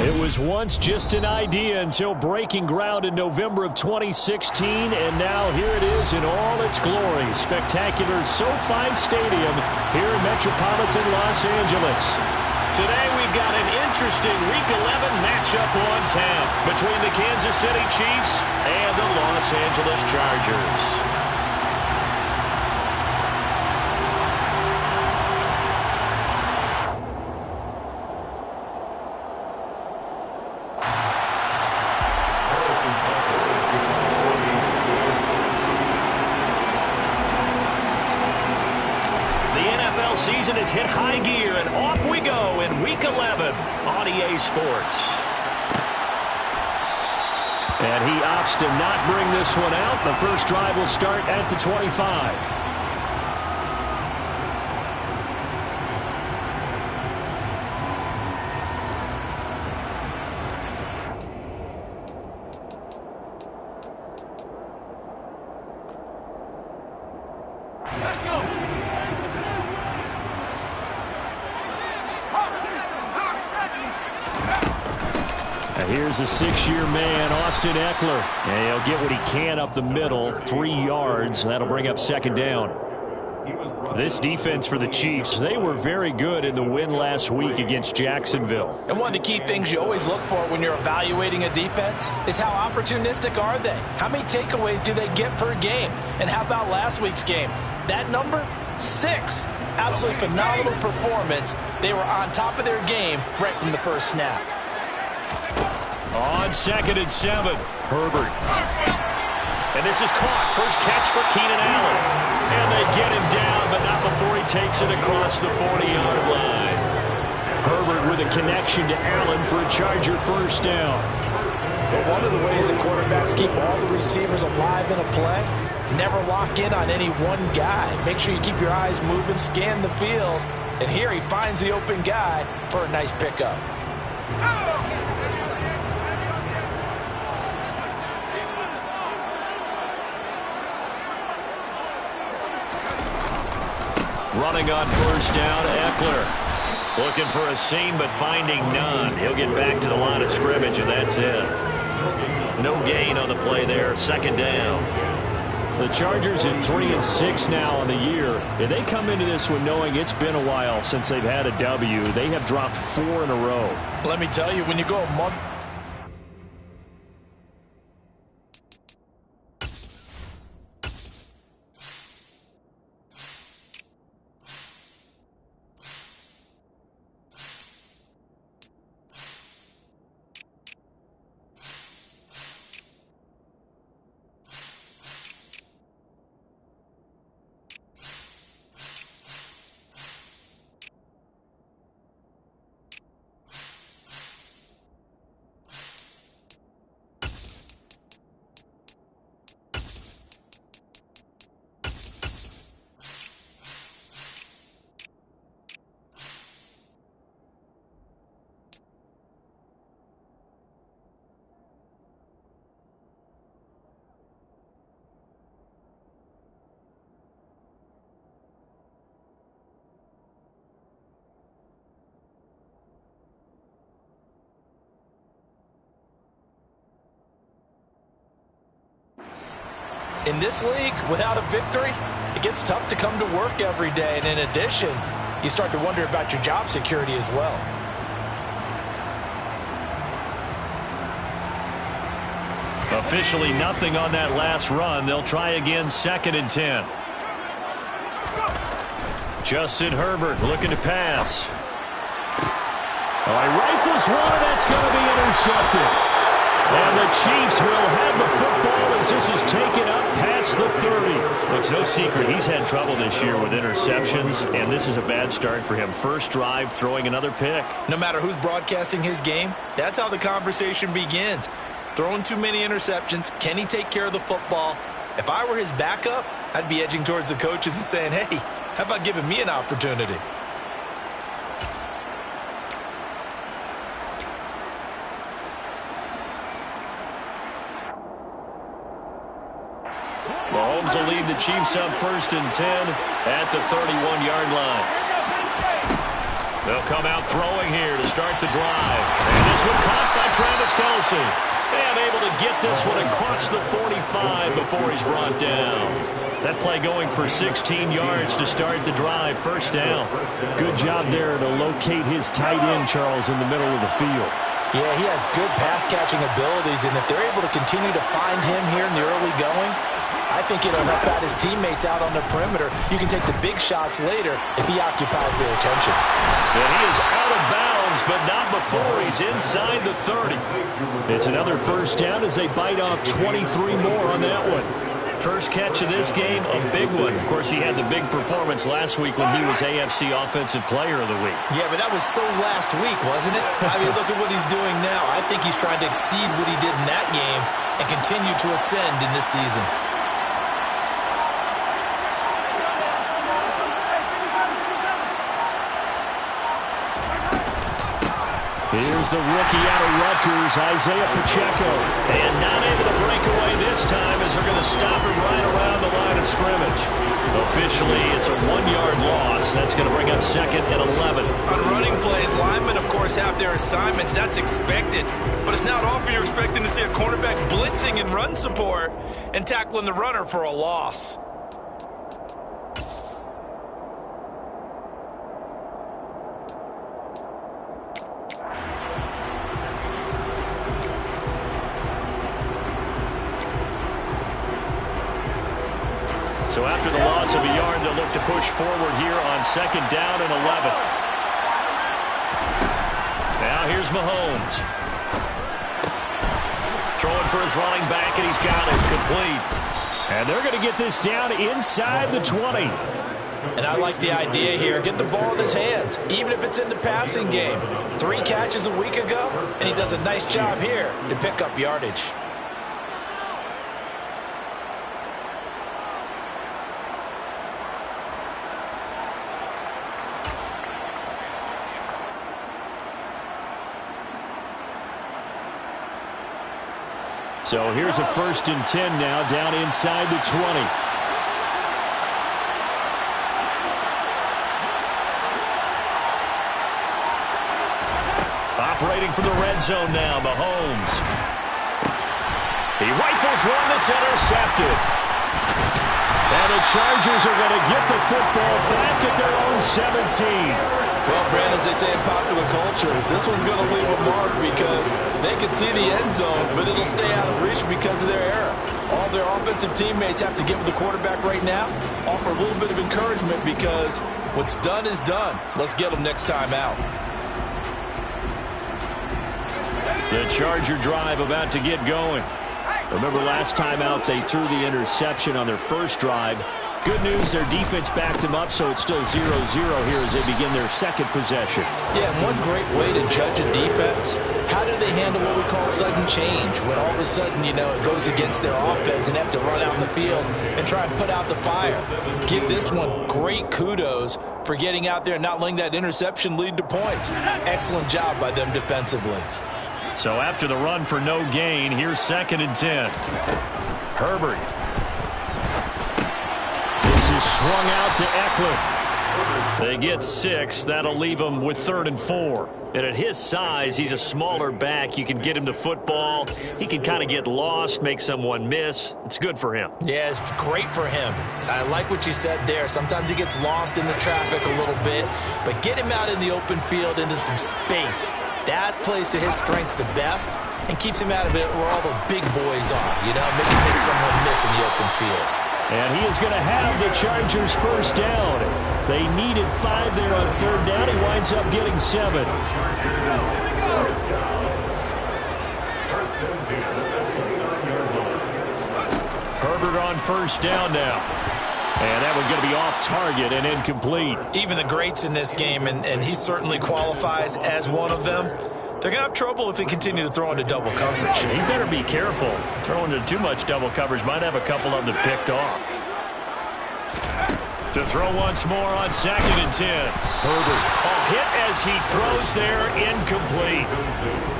It was once just an idea until breaking ground in November of 2016, and now here it is in all its glory. Spectacular SoFi Stadium here in metropolitan Los Angeles. Today we've got an interesting Week 11 matchup on tap between the Kansas City Chiefs and the Los Angeles Chargers. Season has hit high gear, and off we go in Week 11 on EA Sports. And he opts to not bring this one out. The first drive will start at the 25. Here's a 6-year man, Austin Eckler. And he'll get what he can up the middle, 3 yards. That'll bring up second down. This defense for the Chiefs, they were very good in the win last week against Jacksonville. And one of the key things you always look for when you're evaluating a defense is how opportunistic are they? How many takeaways do they get per game? And how about last week's game? That number, 6. Absolutely phenomenal performance. They were on top of their game right from the first snap. On 2nd and 7, Herbert. And this is caught. First catch for Keenan Allen. And they get him down, but not before he takes it across the 40-yard line. Herbert with a connection to Allen for a Charger first down. But one of the ways that quarterbacks keep all the receivers alive in a play, never lock in on any one guy. Make sure you keep your eyes moving, scan the field. And here he finds the open guy for a nice pickup. Running on first down, Eckler. Looking for a seam, but finding none. He'll get back to the line of scrimmage, and that's it. No gain on the play there, second down. The Chargers at 3-6 now on the year. And they come into this one knowing it's been a while since they've had a W. They have dropped 4 in a row. Let me tell you, when you go a month... In this league, without a victory, it gets tough to come to work every day. And in addition, you start to wonder about your job security as well. Officially nothing on that last run. They'll try again, 2nd and 10. Justin Herbert looking to pass. Oh, he rifles one, that's going to be intercepted. And the Chiefs will have the football as this is taken up past the 30. Well, it's no secret he's had trouble this year with interceptions, and this is a bad start for him. First drive, throwing another pick. No matter who's broadcasting his game, that's how the conversation begins. Throwing too many interceptions, can he take care of the football? If I were his backup, I'd be edging towards the coaches and saying, hey, how about giving me an opportunity? Mahomes will lead the Chiefs up 1st and 10 at the 31-yard line. They'll come out throwing here to start the drive. And this one caught by Travis Kelce. And able to get this one across the 45 before he's brought down. That play going for 16 yards to start the drive. First down. Good job there to locate his tight end, Charles, in the middle of the field. Yeah, he has good pass-catching abilities, and if they're able to continue to find him here in the early going, I think it'll help out his teammates out on the perimeter. You can take the big shots later if he occupies their attention. And he is out of bounds, but not before he's inside the 30. It's another first down as they bite off 23 more on that one. First catch of this game, a big one. Of course, he had the big performance last week when he was AFC Offensive Player of the Week. Yeah, but that was so last week, wasn't it? I mean, look at what he's doing now. I think he's trying to exceed what he did in that game and continue to ascend in this season. Here's the rookie out of Rutgers, Isaiah Pacheco. And not able to break away this time as they're going to stop him right around the line of scrimmage. Officially, it's a 1-yard loss. That's going to bring up 2nd and 11. On running plays, linemen, of course, have their assignments. That's expected. But it's not often you're expecting to see a cornerback blitzing in run support and tackling the runner for a loss. So after the loss of a yard, they'll look to push forward here on 2nd down and 11. Now here's Mahomes. Throwing for his running back, and he's got it complete. And they're going to get this down inside the 20. And I like the idea here. Get the ball in his hands, even if it's in the passing game. 3 catches a week ago, and he does a nice job here to pick up yardage. So here's a 1st and 10 now, down inside the 20. Operating from the red zone now, Mahomes. He rifles one that's intercepted. And the Chargers are going to get the football back at their own 17. Well, Brandon, as they say in popular culture, this one's going to leave a mark because they can see the end zone, but it'll stay out of reach because of their error. All their offensive teammates have to give the quarterback right now, offer a little bit of encouragement because what's done is done. Let's get them next time out. The Charger drive about to get going. Remember last time out they threw the interception on their first drive. Good news, their defense backed them up, so it's still 0-0 here as they begin their 2nd possession. Yeah, and one great way to judge a defense, how do they handle what we call sudden change? When all of a sudden, you know, it goes against their offense and have to run out in the field and try and put out the fire. Give this one great kudos for getting out there and not letting that interception lead to points. Excellent job by them defensively. So after the run for no gain, here's 2nd and 10. Herbert. This is swung out to Eckler. They get 6. That'll leave them with 3rd and 4. And at his size, he's a smaller back. You can get him the football. He can kind of get lost, make someone miss. It's good for him. Yeah, it's great for him. I like what you said there. Sometimes he gets lost in the traffic a little bit, but get him out in the open field into some space. That plays to his strengths the best and keeps him out of it where all the big boys are, you know, make someone miss in the open field. And he is going to have the Chargers first down. They needed 5 there on 3rd down. He winds up getting 7. Herbert on first down now. And that one's going to be off target and incomplete. Even the greats in this game, and he certainly qualifies as one of them, they're going to have trouble if they continue to throw into double coverage. He better be careful. Throwing into too much double coverage might have a couple of them picked off. To throw once more on 2nd and 10. Herbert. A hit as he throws there, incomplete.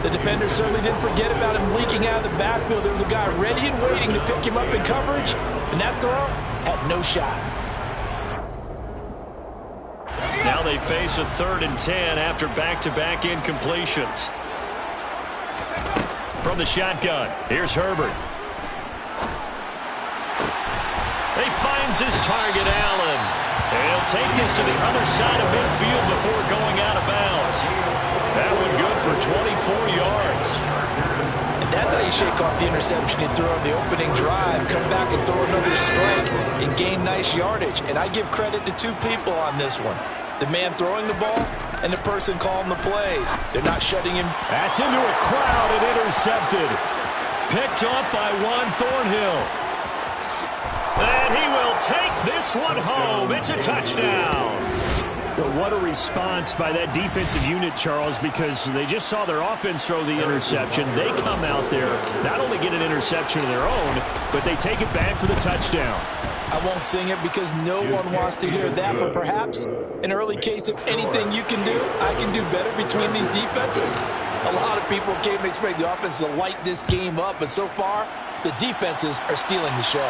The defender certainly didn't forget about him leaking out of the backfield. There was a guy ready and waiting to pick him up in coverage, and that throw had no shot. Now they they face a 3rd and 10 after back-to-back incompletions. From the shotgun, here's Herbert. He finds his target, Allen. And he'll take this to the other side of midfield before going out of bounds. That one good for 24 yards. And that's how you shake off the interception you threw on the opening drive. Come back and throw another strike and gain nice yardage. And I give credit to two people on this one. The man throwing the ball and the person calling the plays. They're not shutting him. That's into a crowd and intercepted. Picked up by Juan Thornhill. And he will take this one home. It's a touchdown. But what a response by that defensive unit, Charles, because they just saw their offense throw the interception. They come out there, not only get an interception of their own, but they take it back for the touchdown. I won't sing it because no one wants to hear that, but perhaps an early case of anything you can do, I can do better between these defenses. A lot of people came to expect the offense to light this game up, but so far, the defenses are stealing the show.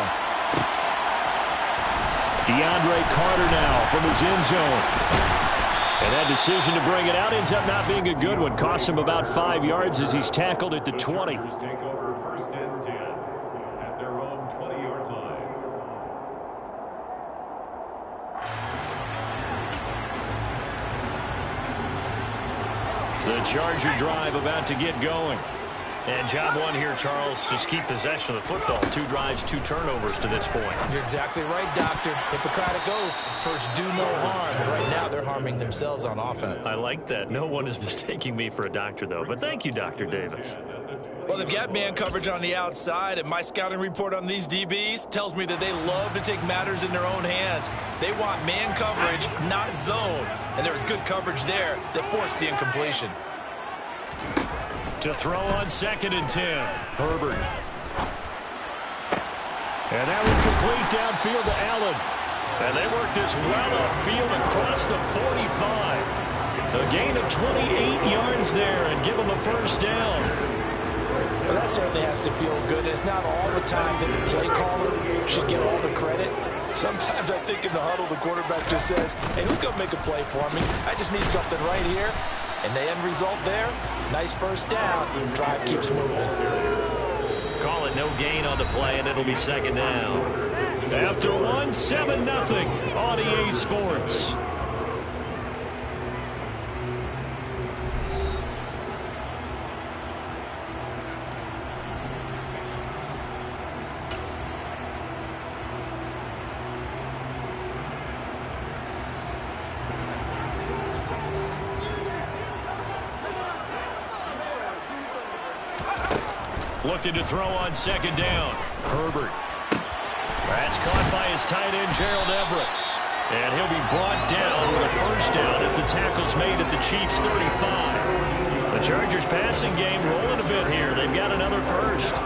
DeAndre Carter now from his end zone. And that decision to bring it out ends up not being a good one. Cost him about 5 yards as he's tackled at the 20. Take over 1st and 10 at their own 20-yard line. The Charger drive about to get going. And job one here, Charles, just keep possession of the football. 2 drives, 2 turnovers to this point. You're exactly right, Doctor. Hippocratic oath. First, do no harm. But right now, they're harming themselves on offense. I like that. No one is mistaking me for a doctor, though. But thank you, Dr. Davis. Well, they've got man coverage on the outside, and my scouting report on these DBs tells me that they love to take matters in their own hands. They want man coverage, not zone. And there was good coverage there that forced the incompletion. To throw on 2nd and 10. Herbert. And that will complete downfield to Allen. And they work this well upfield across the 45. A gain of 28 yards there and give them a 1st down. Well, that certainly has to feel good. It's not all the time that the play caller should get all the credit. Sometimes I think in the huddle, the quarterback just says, hey, who's going to make a play for me? I just need something right here. And the end result there, nice 1st down. Drive keeps moving. Call it no gain on the play, and it'll be 2nd down. After 1, 7-0 on EA Sports. Looking to throw on 2nd down. Herbert. That's caught by his tight end, Gerald Everett. And he'll be brought down with a 1st down as the tackle's made at the Chiefs' 35. The Chargers' passing game rolling a bit here. They've got another 1st.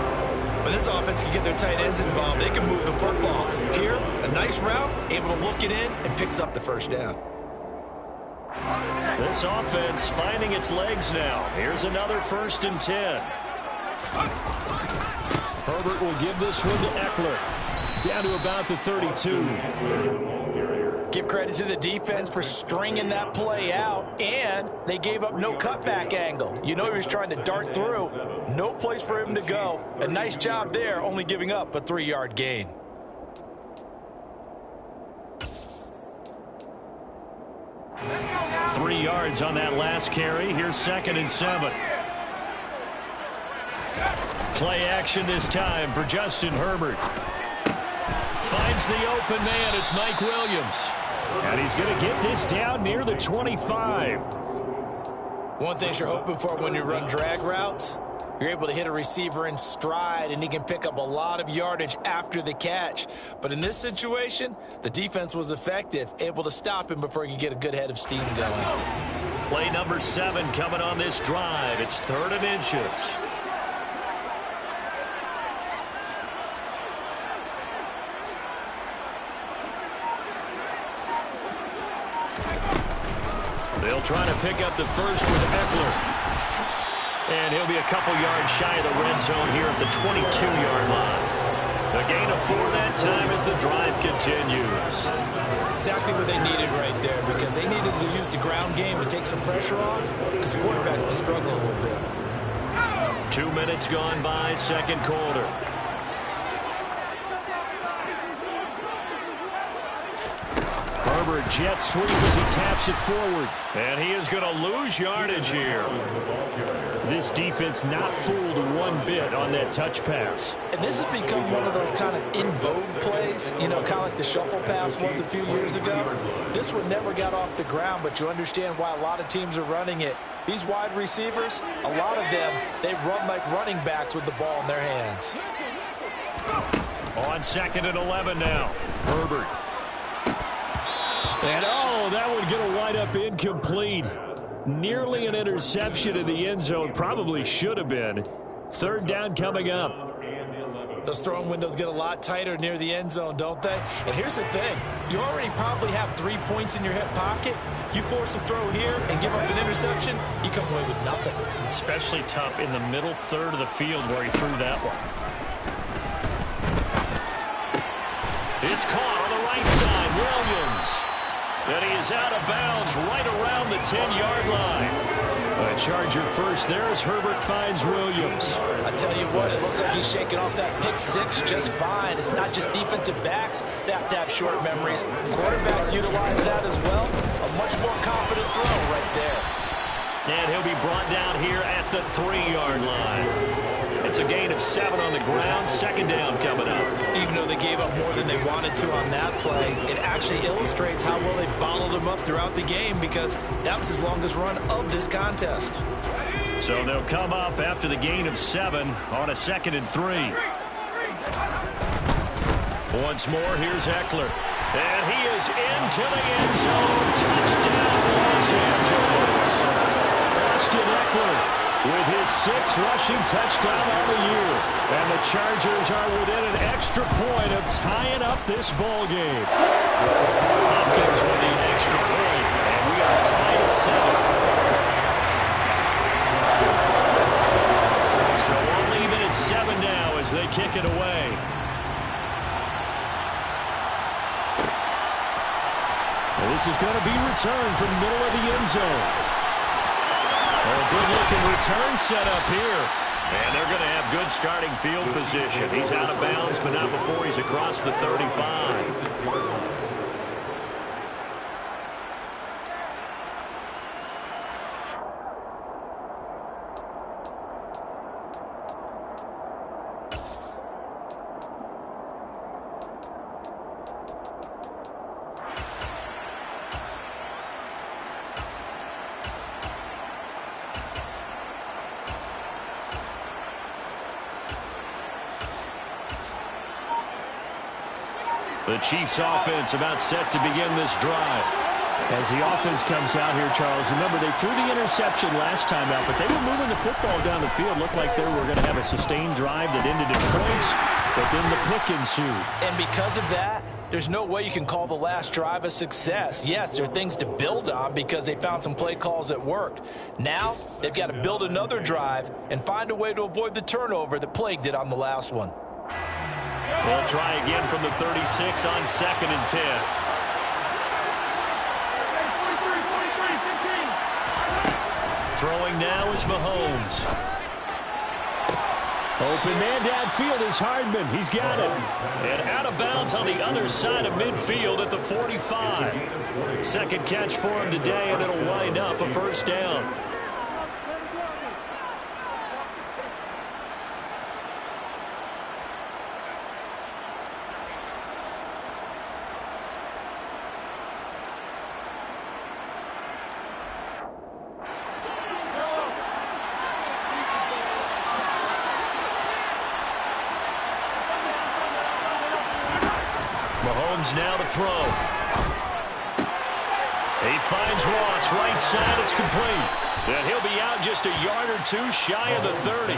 When this offense can get their tight ends involved, they can move the football. Here, a nice route, able to look it in, and picks up the 1st down. This offense finding its legs now. Here's another 1st and 10. Herbert will give this one to Eckler. Down to about the 32. Give credit to the defense for stringing that play out, and they gave up no cutback angle. You know he was trying to dart through. No place for him to go. A nice job there, only giving up a 3-yard gain. Three yards on that last carry. Here's 2nd and 7. Play action this time for Justin Herbert. Finds the open man. It's Mike Williams. And he's going to get this down near the 25. One thing you're hoping for when you run drag routes, you're able to hit a receiver in stride, and he can pick up a lot of yardage after the catch. But in this situation, the defense was effective, able to stop him before he could get a good head of steam going. Play number 7 coming on this drive. It's 3rd and inches. They'll try to pick up the 1st with Eckler. And he'll be a couple yards shy of the red zone here at the 22-yard line. A gain of 4 that time as the drive continues. Exactly what they needed right there, because they needed to use the ground game to take some pressure off, because the quarterback's been struggling a little bit. 2 minutes gone by, second quarter. Herbert jet sweep as he taps it forward. And he is going to lose yardage here. This defense not fooled one bit on that touch pass. And this has become one of those kind of in vogue plays, you know, kind of like the shuffle pass was a few years ago. This one never got off the ground, but you understand why a lot of teams are running it. These wide receivers, a lot of them, they run like running backs with the ball in their hands. On 2nd and 11 now. Herbert. And oh, that would get a wide up incomplete. Nearly an interception in the end zone. Probably should have been. 3rd down coming up. Those throwing windows get a lot tighter near the end zone, don't they? And here's the thing. You already probably have 3 points in your hip pocket. You force a throw here and give up an interception, you come away with nothing. Especially tough in the middle third of the field where he threw that one. It's caught on the right side. Williams. And he is out of bounds right around the 10-yard line. A Charger first there as Herbert finds Williams. I tell you what, it looks like he's shaking off that pick six just fine. It's not just defensive backs that have to have short memories. Quarterbacks utilize that as well. A much more confident throw right there. And he'll be brought down here at the 3-yard line. It's a gain of 7 on the ground. 2nd down coming up. Even though they gave up more than they wanted to on that play, it actually illustrates how well they bottled them up throughout the game, because that was his longest run of this contest. So they'll come up after the gain of 7 on a 2nd and 3. Once more, here's Eckler. And he is into the end zone. Touchdown, Los Angeles. Austin Eckler with his 6th rushing touchdown on the year. And the Chargers are within an extra point of tying up this ball game. Hopkins with the extra point. And we are tied at 7. So we'll leave it at 7 now as they kick it away. And this is going to be returned from the middle of the end zone. A good-looking return set up here. And they're going to have good starting field position. He's out of bounds, but not before he's across the 35. The Chiefs offense about set to begin this drive. As the offense comes out here, Charles, remember they threw the interception last time out, but they were moving the football down the field. Looked like they were going to have a sustained drive that ended in points, but then the pick ensued. And because of that, there's no way you can call the last drive a success. Yes, there are things to build on because they found some play calls that worked. Now, they've got to build another drive and find a way to avoid the turnover that plagued it on the last one. We'll try again from the 36 on 2nd and 10. Throwing now is Mahomes. Open man downfield is Hardman. He's got it. And out of bounds on the other side of midfield at the 45. Second catch for him today, and it'll wind up a 1st down. Mahomes now to throw. He finds Ross, right side, it's complete. And he'll be out just a yard or 2 shy of the 30.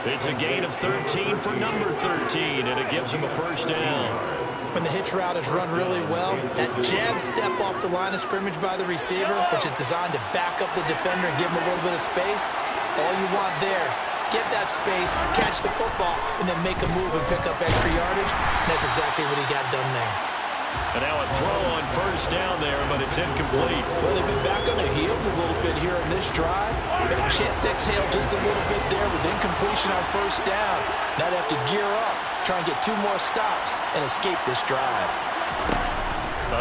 It's a gain of 13 for number 13, and it gives him a 1st down. When the hitch route is run really well, that jab step off the line of scrimmage by the receiver, which is designed to back up the defender and give him a little bit of space, all you want there, get that space, catch the football, and then make a move and pick up extra yardage. And that's exactly what he got done there. And now a throw on first down there, but it's incomplete. Well, they've been back on their heels a little bit here in this drive. Had a chance to exhale just a little bit there with incompletion on first down. Now they have to gear up, try and get 2 more stops, and escape this drive.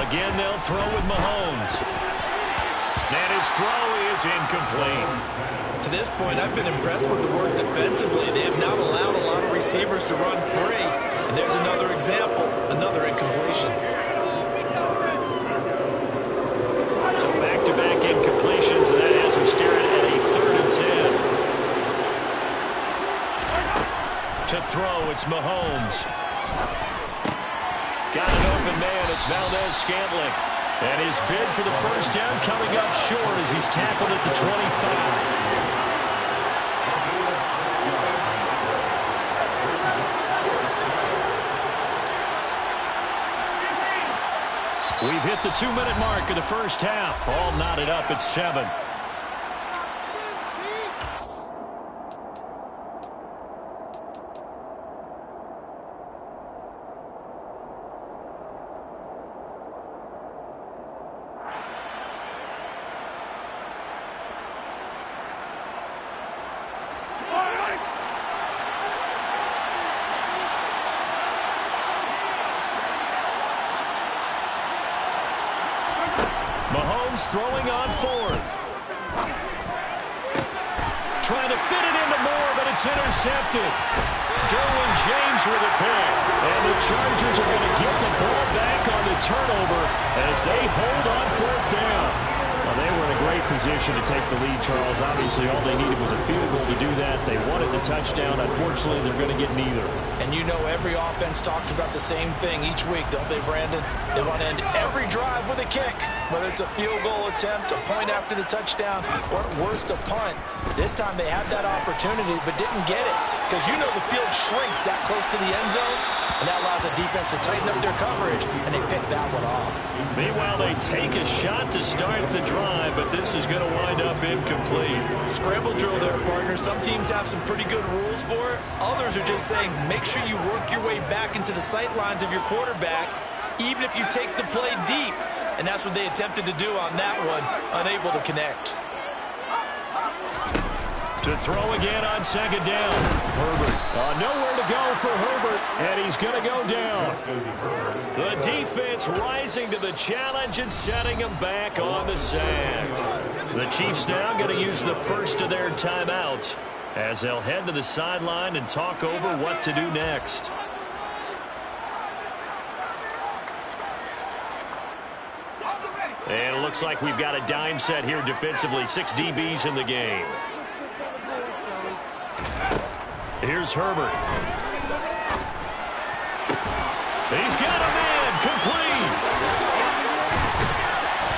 Again, they'll throw with Mahomes. And his throw is incomplete. To this point, I've been impressed with the work defensively. They have not allowed a lot of receivers to run free. And there's another example, another incompletion. So back-to-back incompletions, and that has him staring at a 3rd and 10. To throw, it's Mahomes. Got an open man, it's Valdez-Scantling. And his bid for the first down coming up short as he's tackled at the 25. We've hit the 2-minute mark of the first half. All knotted up at 7. Mahomes throwing on 4th. Trying to fit it into Moore, but it's intercepted. Derwin James with a pick. And the Chargers are going to get the ball back on the turnover as they hold on 4th down. Well, they were in a great position to take the lead, Charles. Obviously, all they needed was a field goal to do that. They wanted the touchdown. Unfortunately, they're going to get neither. And you know every offense talks about the same thing each week, don't they, Brandon? They want to end every drive with a kick, whether it's a field goal attempt, a point after the touchdown, or at worst, a punt. This time they had that opportunity but didn't get it because you know the field shrinks that close to the end zone, and that allows the defense to tighten up their coverage, and they pick that one off. Meanwhile, they take a shot to start the drive, but this is going to wind up incomplete. Scramble drill there, partner. Some teams have some pretty good rules for it. Others are just saying make sure you work your way back into the sight lines of your quarterback, even if you take the play deep. And that's what they attempted to do on that one, unable to connect. To throw again on 2nd down. Herbert. Nowhere to go for Herbert, and he's going to go down. The defense rising to the challenge and setting him back on the sand. The Chiefs now going to use the first of their timeouts as they'll head to the sideline and talk over what to do next. And it looks like we've got a dime set here defensively. 6 DBs in the game. Here's Herbert. He's got a man, complete.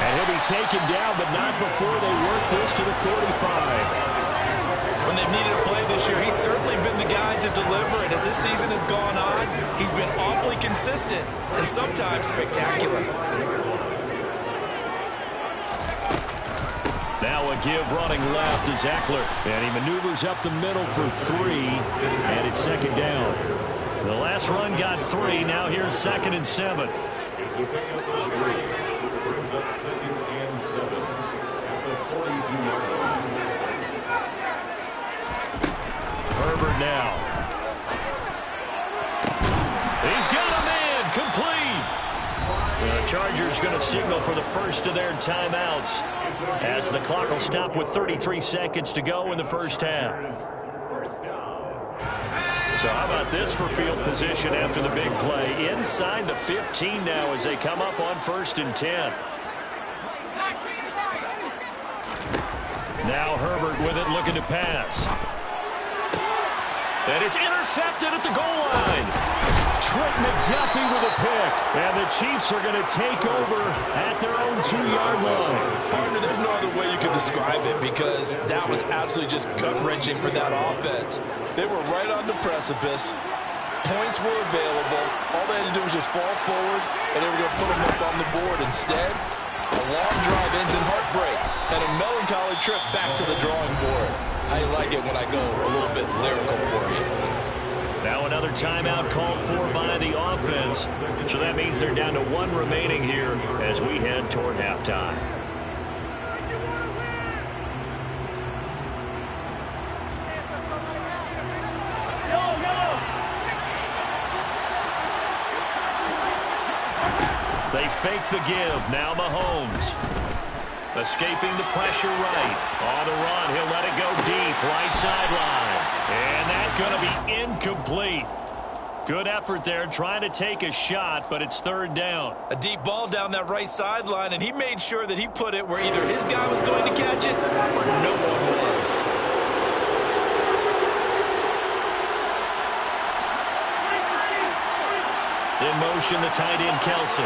And he'll be taken down, but not before they work this to the 45. When they've needed a play this year, he's certainly been the guy to deliver it. As this season has gone on, he's been awfully consistent and sometimes spectacular. Now a give running left to Eckler. And he maneuvers up the middle for 3. And it's 2nd down. The last run got 3. Now here's 2nd and 7. It's a pickup of 3. Brings up 2nd and 7 at the 42-yard line. Herbert now. He's got a man, complete. The Chargers going to signal for the first of their timeouts as the clock will stop with 33 seconds to go in the first half. So how about this for field position after the big play? Inside the 15 now as they come up on 1st and 10. Now Herbert with it, looking to pass. And it's intercepted at the goal line. Trent McDuffie with a pick. And the Chiefs are going to take over at their own 2-yard line. Partner, there's no other way you could describe it because that was absolutely just gut-wrenching for that offense. They were right on the precipice. Points were available. All they had to do was just fall forward, and they were going to put them up on the board. Instead, a long drive ends in heartbreak and a melancholy trip back to the drawing board. I like it when I go a little bit lyrical for you. Now another timeout called for by the offense. So that means they're down to 1 remaining here as we head toward halftime. They fake the give. Now Mahomes. Escaping the pressure right. On the run, he'll let it go deep. Right sideline. And that's going to be incomplete. Good effort there trying to take a shot, but it's 3rd down. A deep ball down that right sideline, and he made sure that he put it where either his guy was going to catch it or no one was. In motion, the tight end, Kelsey.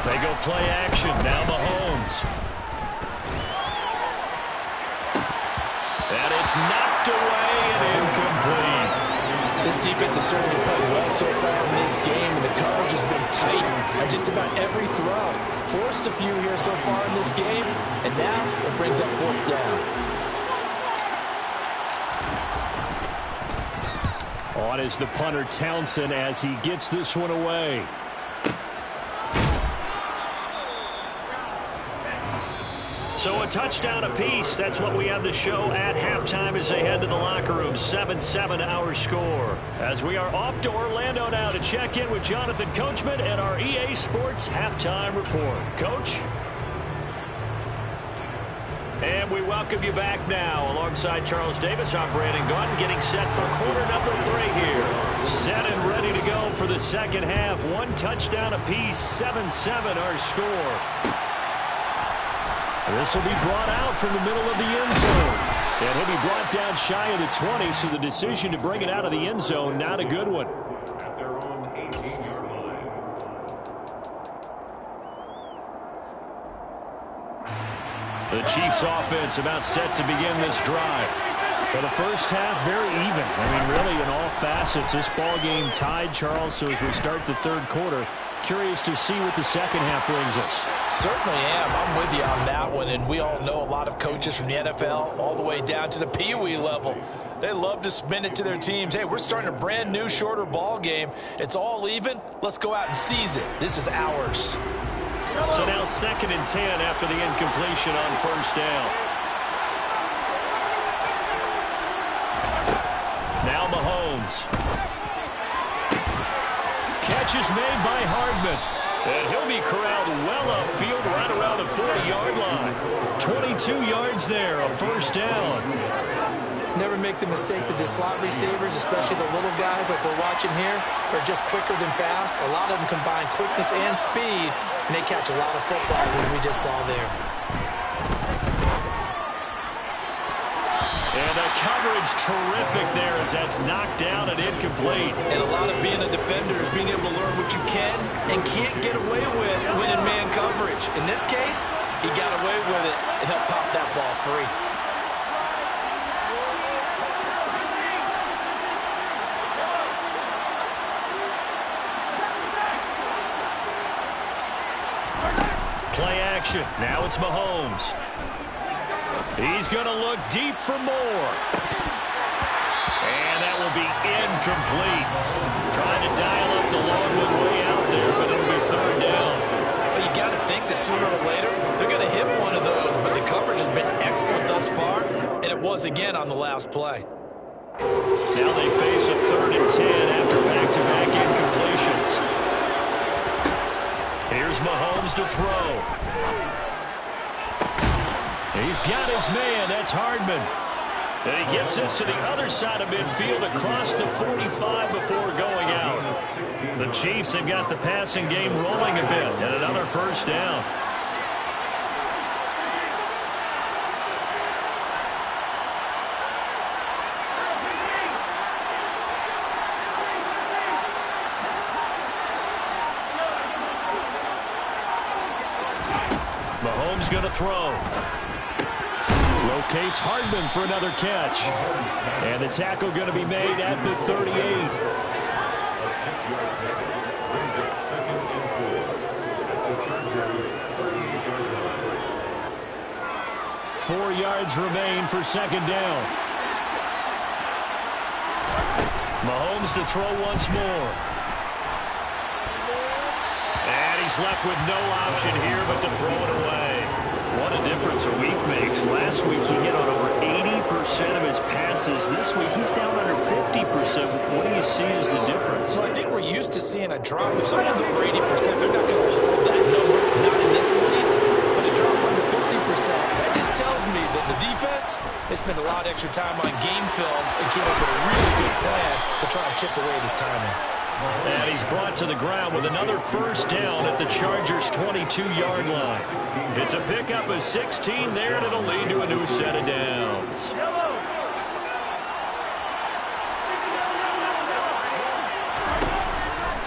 They go play action. Now Mahomes. And it's knocked away and incomplete. This defense has certainly played well so far in this game, and the coverage has been tight on just about every throw. Forced a few here so far in this game, and now it brings up 4th down. On is the punter, Townsend, as he gets this one away. So a touchdown apiece. That's what we have to show at halftime as they head to the locker room. 7-7 our score. As we are off to Orlando now to check in with Jonathan Coachman and our EA Sports halftime report. Coach? And we welcome you back now. Alongside Charles Davis, I'm Brandon Gaudin, getting set for quarter number 3 here. Set and ready to go for the second half. 1 touchdown apiece. 7-7 our score. This will be brought out from the middle of the end zone. And he'll be brought down shy of the 20, so the decision to bring it out of the end zone, not a good one. At their own 18-yard line. The Chiefs offense about set to begin this drive. For the first half, very even. I mean, really, in all facets, this ball game tied, Charles. So as we start the 3rd quarter, curious to see what the second half brings us. Certainly am. I'm with you on that one, and we all know a lot of coaches from the NFL all the way down to the Pee Wee level. They love to spin it to their teams. Hey, we're starting a brand new, shorter ball game. It's all even. Let's go out and seize it. This is ours. So now 2nd and 10 after the incompletion on 1st down. Now Mahomes. Catch is made by Hardman. And he'll be corralled well upfield right around the 40-yard line. 22 yards there, a 1st down. Never make the mistake that the slot receivers, especially the little guys like we're watching here, are just quicker than fast. A lot of them combine quickness and speed, and they catch a lot of footballs, as we just saw there. And the coverage terrific there as that's knocked down and incomplete. And a lot of being a defender is being able to learn what you can and can't get away with when in man coverage. In this case, he got away with it, and he'll pop that ball free. Play action. Now it's Mahomes. He's going to look deep for more. And that will be incomplete. Trying to dial up the long one way out there, but it'll be 3rd down. Well, you got to think that sooner or later they're going to hit one of those, but the coverage has been excellent thus far, and it was again on the last play. Now they face a 3rd and 10 after back-to-back incompletions. Here's Mahomes to throw. He's got his man. That's Hardman. And he gets this to the other side of midfield across the 45 before going out. The Chiefs have got the passing game rolling a bit, and another 1st down. Mahomes going to throw. Locates Hardman for another catch. And the tackle going to be made at the 38. A 6-yard tackle brings up 2nd and 4 at the Chargers' 38-yard line. 4 yards remain for second down. Mahomes to throw once more. And he's left with no option here but to throw it away. What a difference a week makes. Last week he hit on over 80% of his passes. This week he's down under 50%. What do you see as the difference? Well, I think we're used to seeing a drop. If someone's over 80%, they're not going to hold that number, not in this league. But a drop under 50%, that just tells me that the defense, they spent a lot of extra time on game films and came up with a really good plan to try and chip away this timing. And he's brought to the ground with another first down at the Chargers' 22-yard line. It's a pickup of 16 there, and it'll lead to a new set of downs.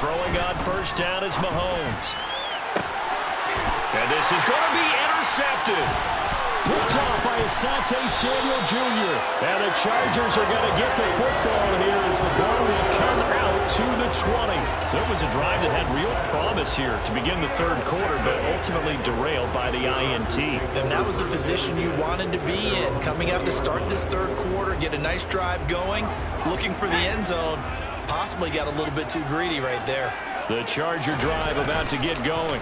Throwing on first down is Mahomes. And this is going to be intercepted. Picked off by Asante Samuel Jr. And the Chargers are going to get the football here as the ball will come out to the 20. So it was a drive that had real promise here to begin the third quarter, but ultimately derailed by the INT. And that was the position you wanted to be in. Coming out to start this third quarter, get a nice drive going, looking for the end zone. Possibly got a little bit too greedy right there. The Charger drive about to get going.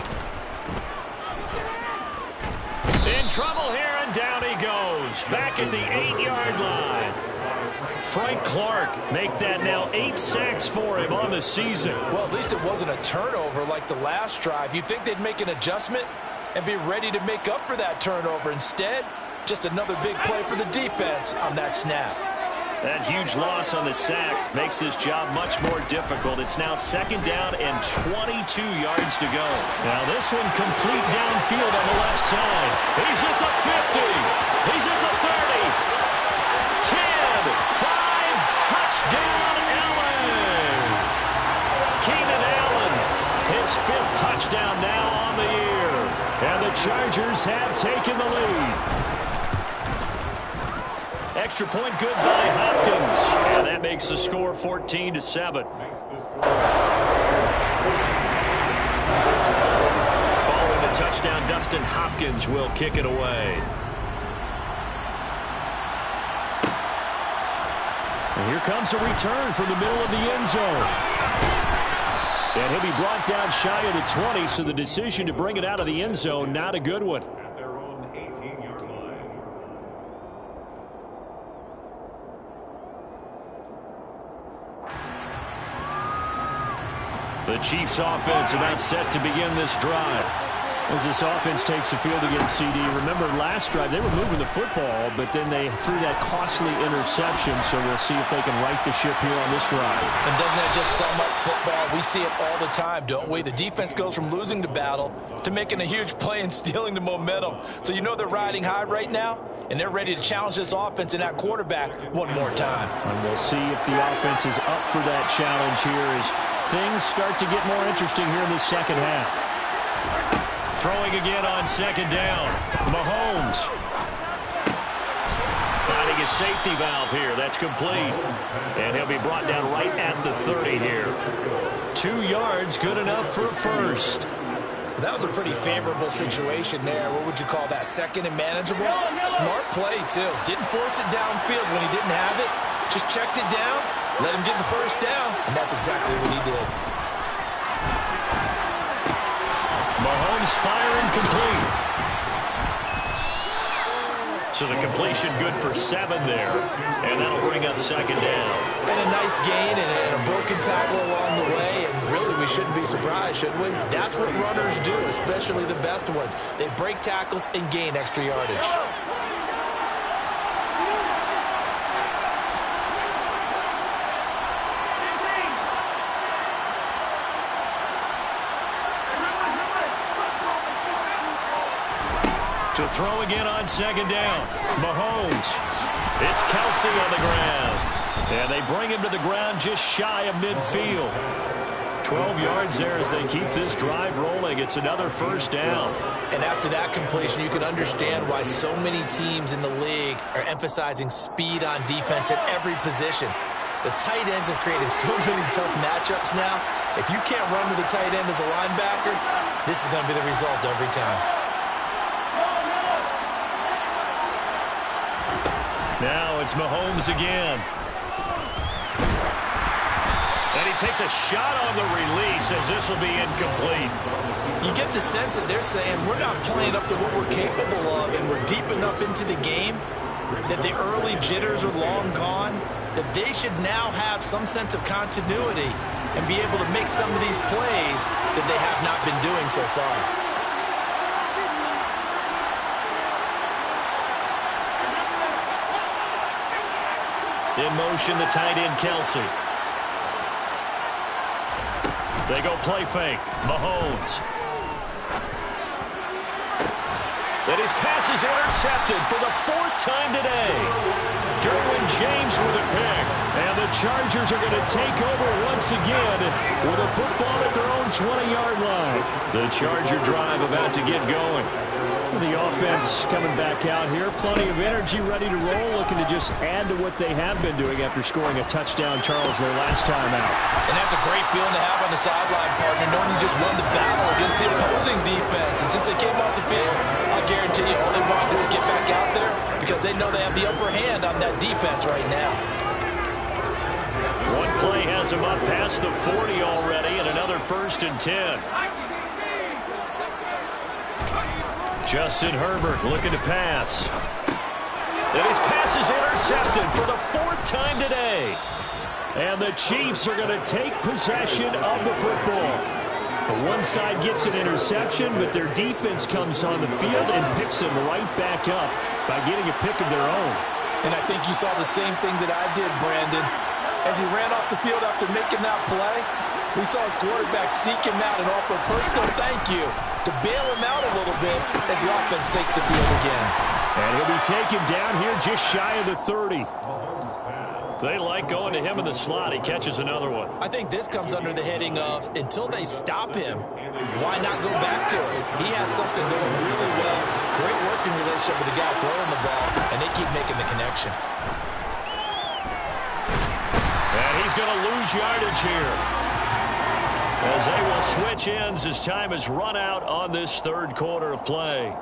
In trouble here, and down he goes. Back at the 8-yard line. Frank Clark make that now 8 sacks for him on the season. Well, at least it wasn't a turnover like the last drive. You'd think they'd make an adjustment and be ready to make up for that turnover. Instead, just another big play for the defense on that snap. That huge loss on the sack makes this job much more difficult. It's now second down and 22 yards to go. Now this one complete downfield on the left side. He's at the 50. He's at the 30. 10, 5, touchdown Allen. Keenan Allen, his 5th touchdown now on the year. And the Chargers have taken the lead. Extra point good by Hopkins. And that makes the score 14-7. Following the touchdown, Dustin Hopkins will kick it away. And here comes a return from the middle of the end zone. And he'll be brought down shy of the 20, so the decision to bring it out of the end zone, not a good one. The Chiefs offense about set to begin this drive. As this offense takes the field against CD. Remember last drive they were moving the football, but then they threw that costly interception, so we'll see if they can right the ship here on this drive. And doesn't that just sum up football? We see it all the time, don't we? The defense goes from losing the battle to making a huge play and stealing the momentum. So you know they're riding high right now, and they're ready to challenge this offense and that quarterback one more time. And we'll see if the offense is up for that challenge here as things start to get more interesting here in the second half. Throwing again on second down. Mahomes. Finding a safety valve here. That's complete. And he'll be brought down right at the 30 here. 2 yards, good enough for a first. That was a pretty favorable situation there. What would you call that? Second and manageable? Smart play, too. Didn't force it downfield when he didn't have it. Just checked it down, let him get the first down, and that's exactly what he did. Mahomes firing complete. So the completion good for 7 there. And that'll bring up second down. And a nice gain and a broken tackle along the way. And really, we shouldn't be surprised, should we? That's what runners do, especially the best ones. They break tackles and gain extra yardage. To throw again on second down. Mahomes. It's Kelsey on the ground. And they bring him to the ground just shy of midfield. 12 yards there as they keep this drive rolling. It's another first down. And after that completion, you can understand why so many teams in the league are emphasizing speed on defense at every position. The tight ends have created so many tough matchups now. If you can't run to the tight end as a linebacker, this is going to be the result every time. Now it's Mahomes again. And he takes a shot on the release as this will be incomplete. You get the sense that they're saying we're not playing up to what we're capable of, and we're deep enough into the game that the early jitters are long gone, that they should now have some sense of continuity and be able to make some of these plays that they have not been doing so far. In motion, the tight end, Kelsey. They go play fake. Mahomes. And his pass is intercepted for the 4th time today. Derwin James with a pick. And the Chargers are going to take over once again with a football at their own 20-yard line. The Charger drive about to get going. The offense coming back out here. Plenty of energy, ready to roll, looking to just add to what they have been doing after scoring a touchdown, Charles, their last time out. And that's a great feeling to have on the sideline, partner, knowing you just won the battle against the opposing defense. And since they came off the field, I guarantee you all they want to do is get back out there because they know they have the upper hand on that defense right now. One play has him up past the 40 already, and another 1st and 10. Justin Herbert looking to pass. And his pass is intercepted for the 4th time today. And the Chiefs are going to take possession of the football. One side gets an interception, but their defense comes on the field and picks them right back up by getting a pick of their own. And I think you saw the same thing that I did, Brandon. As he ran off the field after making that play, we saw his quarterback seek him out and offer a personal thank you to bail him out a little bit as the offense takes the field again. And he'll be taken down here just shy of the 30. They like going to him in the slot. He catches another one. I think this comes under the heading of until they stop him, why not go back to it? He has something going really well. Great working relationship with the guy throwing the ball, and they keep making the connection. And he's going to lose yardage here, as they will switch ends as time has run out on this 3rd quarter of play.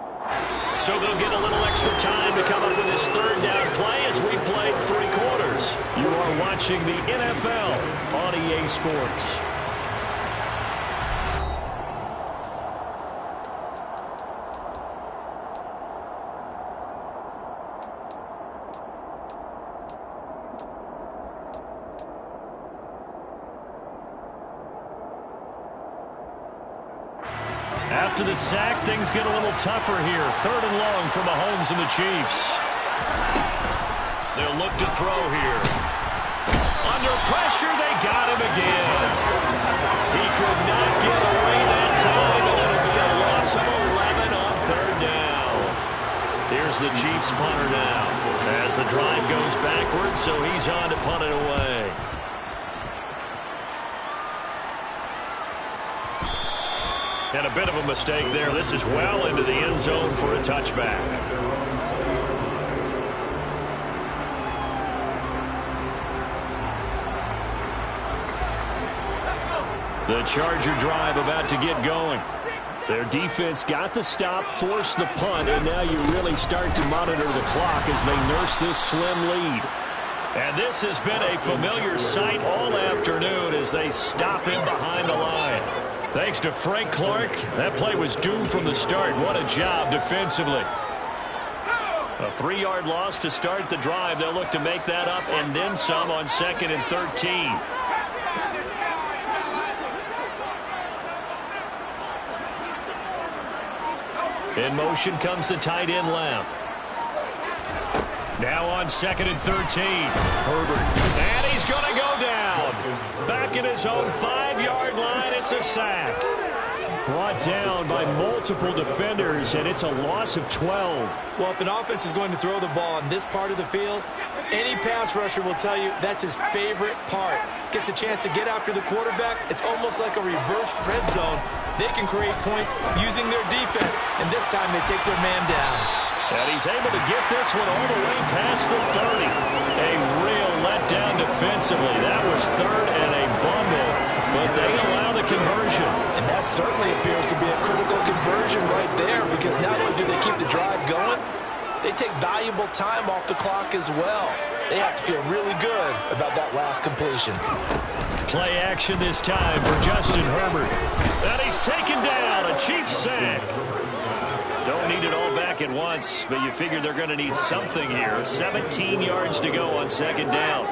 So they'll get a little extra time to come up with this 3rd down play as we played 3 quarters. You are watching the NFL on EA Sports. After the sack, things get a little tougher here. 3rd and long for Mahomes and the Chiefs. They'll look to throw here. Under pressure, they got him again. He could not get away that time, and it'll be a loss of 11 on 3rd down. Here's the Chiefs punter now as the drive goes backwards, so he's on to punt it away. And a bit of a mistake there. This is well into the end zone for a touchback. The Charger drive about to get going. Their defense got the stop, forced the punt, and now you really start to monitor the clock as they nurse this slim lead. And this has been a familiar sight all afternoon as they stop him behind the line. Thanks to Frank Clark, that play was doomed from the start. What a job defensively. A 3-yard loss to start the drive. They'll look to make that up and then some on 2nd and 13. In motion comes the tight end left. Now on 2nd and 13. Herbert. And he's going to go down. Back in his own 5-yard line. It's a sack. Brought down by multiple defenders, and it's a loss of 12. Well, if an offense is going to throw the ball in this part of the field, any pass rusher will tell you that's his favorite part. Gets a chance to get after the quarterback. It's almost like a reversed red zone. They can create points using their defense, and this time they take their man down. And he's able to get this one all the way past the 30. A real letdown defensively. That was 3rd and a bumble, but they allow the conversion. And that certainly appears to be a critical conversion right there, because not only do they keep the drive going, they take valuable time off the clock as well. They have to feel really good about that last completion. Play action this time for Justin Herbert. And he's taken down, a Chiefs sack. Don't need it all back at once, but you figure they're going to need something here. 17 yards to go on second down.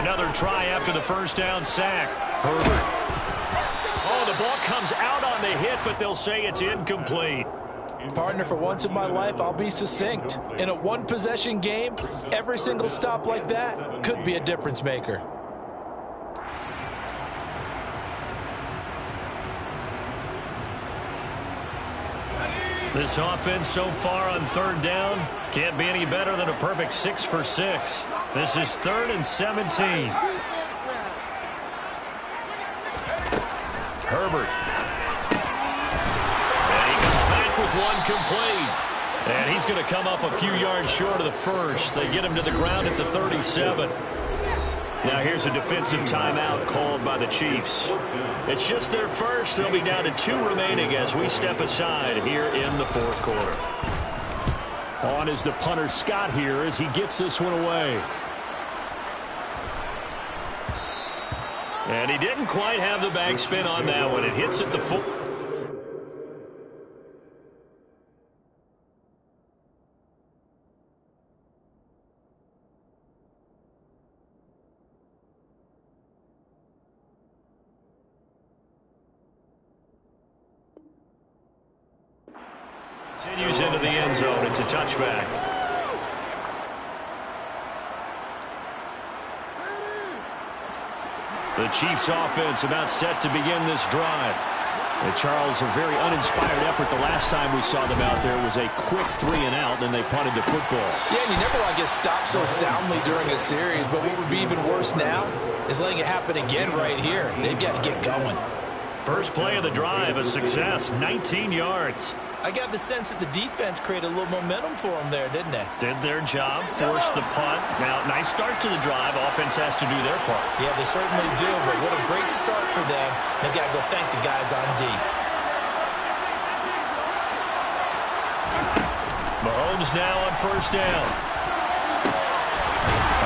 Another try after the first down sack. Herbert. Oh, the ball comes out on the hit, but they'll say it's incomplete. Partner, for once in my life, I'll be succinct. In a one-possession game, every single stop like that could be a difference maker. This offense so far on third down can't be any better than a perfect 6 for 6. This is 3rd and 17. Herbert. And he comes back with one complete. And he's going to come up a few yards short of the first. They get him to the ground at the 37. Now here's a defensive timeout called by the Chiefs. It's just their first. They'll be down to 2 remaining as we step aside here in the fourth quarter. On is the punter Scott here as he gets this one away. And he didn't quite have the backspin on that one. It hits at the 4. Continues into the end zone. It's a touchback. The Chiefs offense about set to begin this drive. And Charles, a very uninspired effort the last time we saw them out there was a quick 3 and out, and they punted the football. Yeah, and you never want to get stopped so soundly during a series, but what would be even worse now is letting it happen again right here. They've got to get going. First play of the drive, a success, 19 yards. I got the sense that the defense created a little momentum for them there, didn't they? Did their job, forced the punt. Now, nice start to the drive. Offense has to do their part. Yeah, they certainly do, but what a great start for them. They've got to go thank the guys on D. Mahomes now on first down.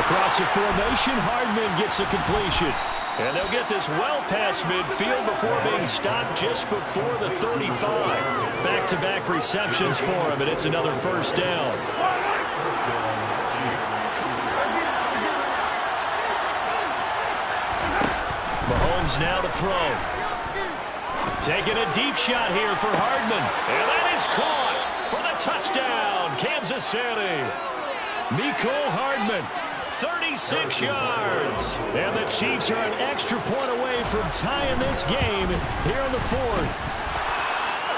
Across the formation, Hardman gets a completion. And they'll get this well past midfield before being stopped just before the 35. Back-to-back receptions for him, and it's another first down. Mahomes now to throw. Taking a deep shot here for Hardman. And that is caught for the touchdown, Kansas City. Mecole Hardman. 36 yards. And the Chiefs are an extra point away from tying this game here in the fourth.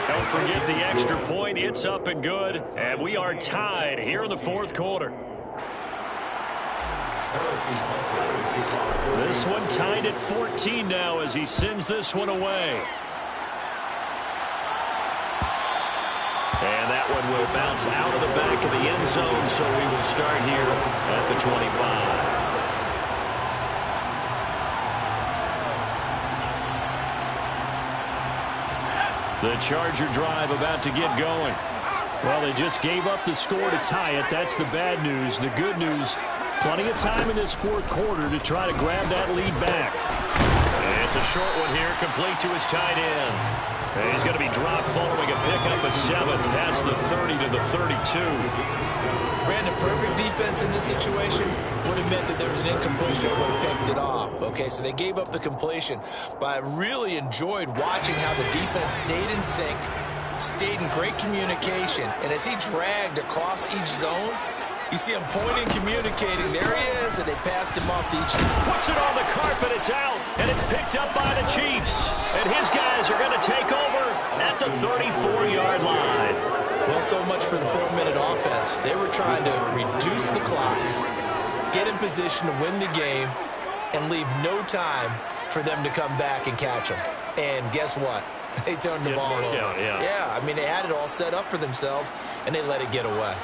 Don't forget the extra point. It's up and good. And we are tied here in the fourth quarter. This one tied at 14 now as he sends this one away. And that one will bounce out of the back of the end zone, so we will start here at the 25. The Charger drive about to get going. Well, they just gave up the score to tie it. That's the bad news. The good news, plenty of time in this fourth quarter to try to grab that lead back. And it's a short one here, complete to his tight end. And he's going to be dropped following a pickup of 7 past the 30 to the 32. Brandon, perfect defense in this situation would have meant that there was an incompletion that would have picked it off. Okay, so they gave up the completion, but I really enjoyed watching how the defense stayed in sync, stayed in great communication, and as he dragged across each zone, you see him pointing, communicating. There he is, and they passed him off to each. Puts it on the carpet, it's out, and it's picked up by the Chiefs. And his guys are going to take over at the 34-yard line. Well, so much for the 4-minute offense. They were trying to reduce the clock, get in position to win the game, and leave no time for them to come back and catch them. And guess what? They turned the ball over. Yeah, I mean, they had it all set up for themselves, and they let it get away.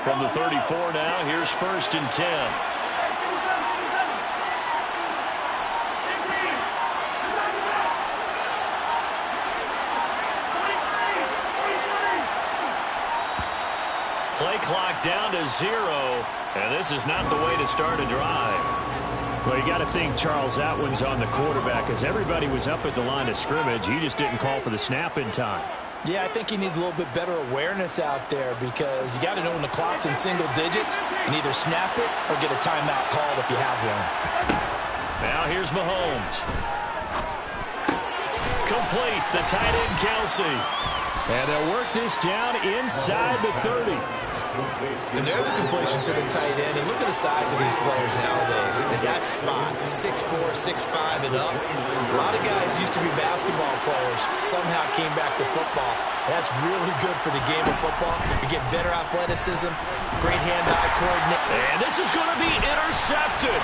From the 34 now, here's 1st and 10. Play clock down to 0, and this is not the way to start a drive. Well, you got to think, Charles, that one's on the quarterback, as everybody was up at the line of scrimmage. He just didn't call for the snap in time. Yeah, I think he needs a little bit better awareness out there, because you got to know when the clock's in single digits and either snap it or get a timeout called if you have one. Now here's Mahomes. Complete, the tight end Kelsey. And they'll work this down inside the 30. And there's a completion to the tight end. And look at the size of these players nowadays. At that spot, 6'4", 6'5", and up. A lot of guys used to be basketball players, somehow came back to football. And that's really good for the game of football. You get better athleticism, great hand-eye coordination. And this is going to be intercepted.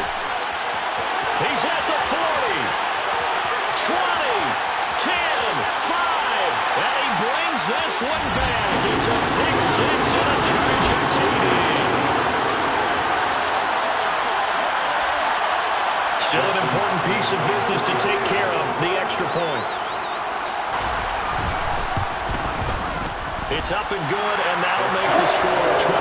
He's at the 40, 20, 10, 5. And he brings this one back. It's a pick 6 and a Charger TD. Still an important piece of business to take care of, the extra point. It's up and good, and that'll make the score 21-14.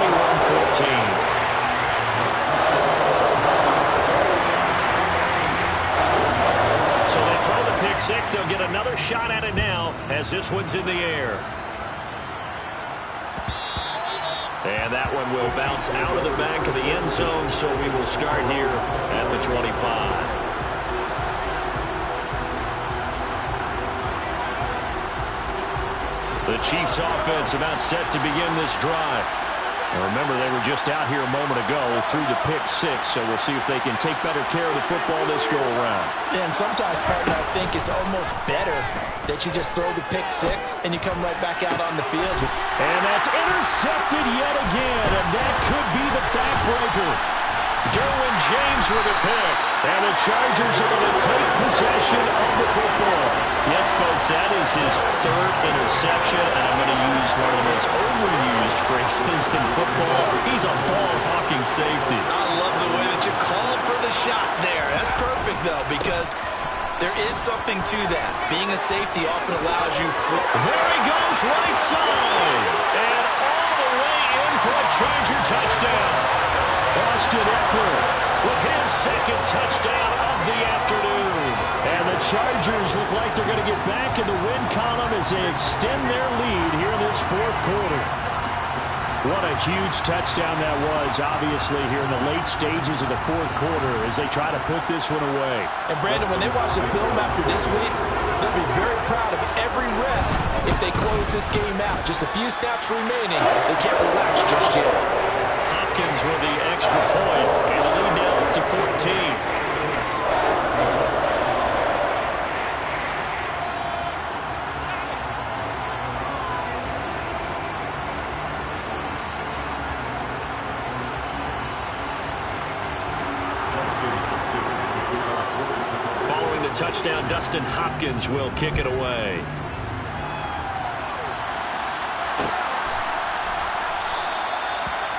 So they throw the pick 6. They'll get another shot at it now as this one's in the air. And that one will bounce out of the back of the end zone, so we will start here at the 25. The Chiefs offense about set to begin this drive. And remember, they were just out here a moment ago through the pick 6, so we'll see if they can take better care of the football this go around. And sometimes, partner, I think it's almost better that you just throw the pick 6 and you come right back out on the field. And that's intercepted yet again, and that could be the backbreaker. Derwin James with a pick. And the Chargers are going to take possession of the football. Yes, folks, that is his 3rd interception, and I'm going to use one of the most overused phrases in football. He's a ball-hawking safety. I love the way that you called for the shot there. That's perfect, though, because there is something to that. Being a safety often allows you free. There he goes, right side. And all the way in for a Charger touchdown. Austin Eckler with his 2nd touchdown of the afternoon. And the Chargers look like they're going to get back in the win column as they extend their lead here in this 4th quarter. What a huge touchdown that was, obviously, here in the late stages of the 4th quarter as they try to put this one away. And, Brandon, when they watch the film after this week, they'll be very proud of every rep if they close this game out. Just a few snaps remaining. They can't relax just yet. Hopkins with the extra point, and the lead now up to 14. Following the touchdown, Dustin Hopkins will kick it away.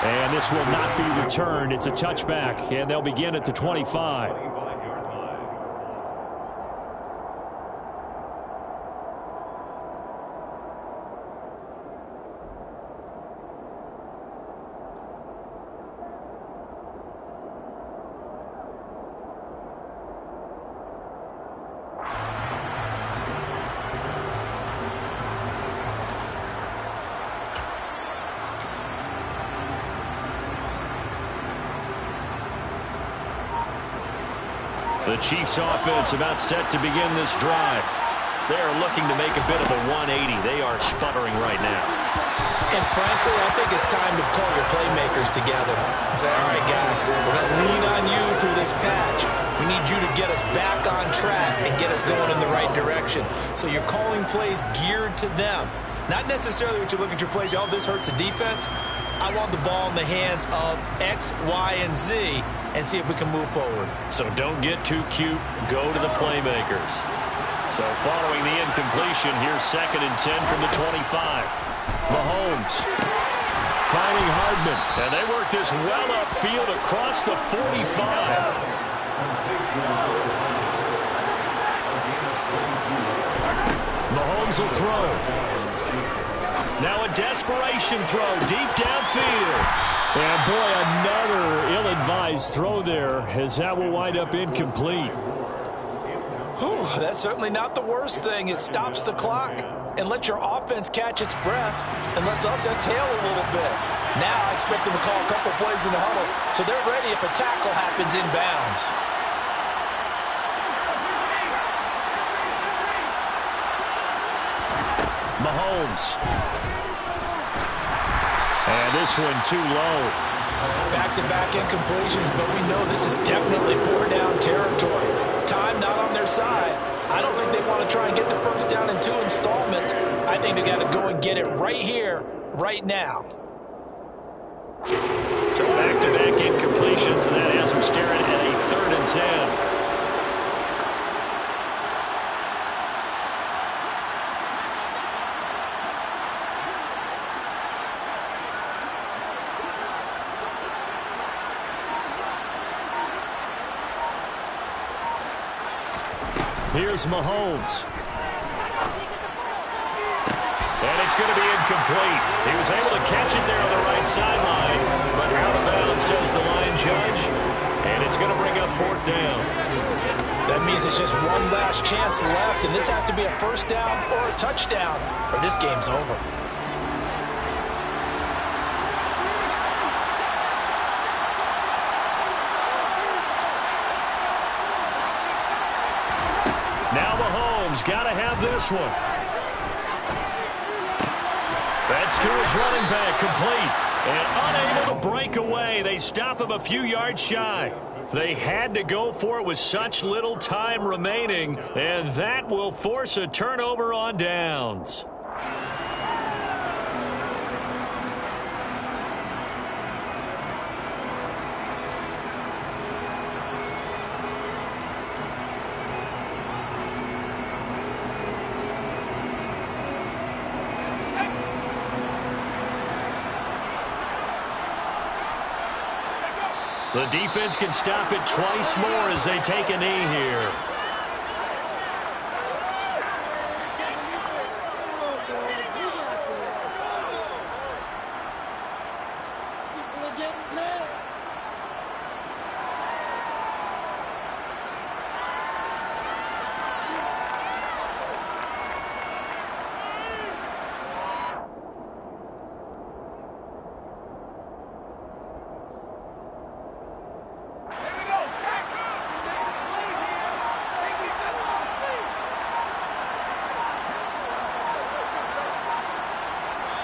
And this will not be returned. It's a touchback, and they'll begin at the 25. The Chiefs offense about set to begin this drive. They are looking to make a bit of a 180. They are sputtering right now. And frankly, I think it's time to call your playmakers together and say, all right, guys, we're going to lean on you through this patch. We need you to get us back on track and get us going in the right direction. So you're calling plays geared to them. Not necessarily what you look at your plays, oh, this hurts the defense. I want the ball in the hands of X, Y, and Z and see if we can move forward. So don't get too cute. Go to the playmakers. So following the incompletion, here's 2nd and 10 from the 25. Mahomes finding Hardman. And they work this well upfield across the 45. Mahomes will throw. Now a desperation throw deep downfield. And boy, another ill-advised throw there as that will wind up incomplete. Whew, that's certainly not the worst thing. It stops the clock and lets your offense catch its breath and lets us exhale a little bit. Now I expect them to call a couple plays in the huddle so they're ready if a tackle happens inbounds. Mahomes. And this one too low. Back-to-back incompletions, but we know this is definitely four-down territory. Time not on their side. I don't think they want to try and get the first down in 2 installments. I think they got to go and get it right here, right now. So back-to-back incompletions, and that has them staring at a 3rd and 10. Here's Mahomes. And it's going to be incomplete. He was able to catch it there on the right sideline, but out of bounds, says the line judge. And it's going to bring up 4th down. That means it's just one last chance left, and this has to be a first down or a touchdown, or this game's over. Now Mahomes got to have this one. That's to his running back, complete. And unable to break away. They stop him a few yards shy. They had to go for it with such little time remaining, and that will force a turnover on downs. The defense can stop it twice more as they take a knee here.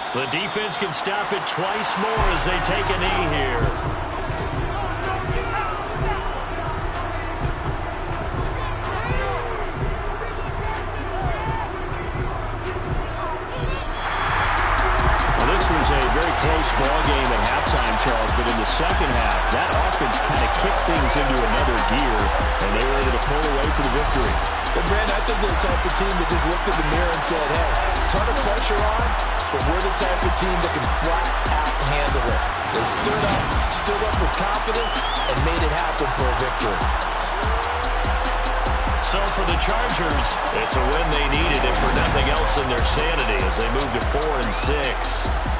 The defense can stop it twice more as they take a knee here. Well, this was a very close ball game at halftime, Charles, but in the second half, that offense kind of kicked things into another gear, and they were able to pull away for the victory. Well, Brandon, I think they're the type of team that just looked in the mirror and said, hey, ton of pressure on, but we're the type of team that can flat out handle it. They stood up with confidence and made it happen for a victory. So for the Chargers, it's a win they needed, and for nothing else in their sanity as they move to 4-6.